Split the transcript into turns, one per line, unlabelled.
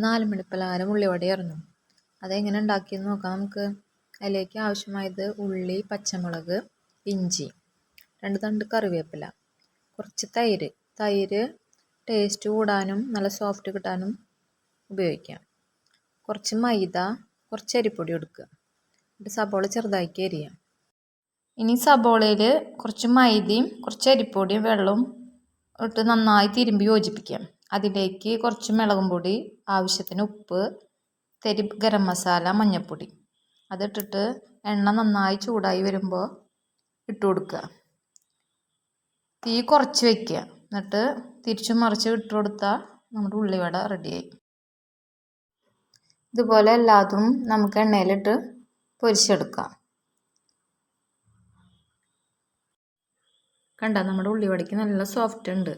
4 മണിപ്പലഹാരം ഉള്ളിവടയായിരുന്നു. അതെങ്ങനെ ഉണ്ടാക്കിയെന്ന് നോക്കാം നമുക്ക്. അതിലേക്ക് ആവശ്യമായത് ഉള്ളി, പച്ചമുളക്, ഇഞ്ചി, 2 തണ്ട് കറിവേപ്പില, കുറച്ച് തൈര്. തൈര് ടേസ്റ്റ് കൂടാനും നല്ല സോഫ്റ്റ് കിട്ടാനും ഉപയോഗിക്കാം. കുറച്ച് മൈദ, കുറച്ച് അരിപ്പൊടി എടുക്കുക. എന്നിട്ട് സബോള ചെറുതാക്കി അരിയാം. ഇനി സബോളയിൽ കുറച്ച് മൈദയും കുറച്ച് അരിപ്പൊടിയും വെള്ളവും ഇട്ട് നന്നായി തിരുമ്പി യോജിപ്പിക്കാം. അതിലേക്ക് കുറച്ച് മുളകും പൊടി, ആവശ്യത്തിന് ഉപ്പ്, തരി ഗരം മസാല, മഞ്ഞൾപ്പൊടി അതിട്ടിട്ട് എണ്ണ നന്നായി ചൂടായി വരുമ്പോൾ ഇട്ട് കൊടുക്കുക. തീ കുറച്ച് വയ്ക്കുക. എന്നിട്ട് തിരിച്ചും മറിച്ച് ഇട്ട് കൊടുത്താൽ നമ്മുടെ ഉള്ളിവട റെഡിയായി. ഇതുപോലെ എല്ലാതും നമുക്ക് എണ്ണയിലിട്ട് പൊരിച്ചെടുക്കാം. കണ്ട, നമ്മുടെ ഉള്ളിവടയ്ക്ക് നല്ല സോഫ്റ്റ് ഉണ്ട്.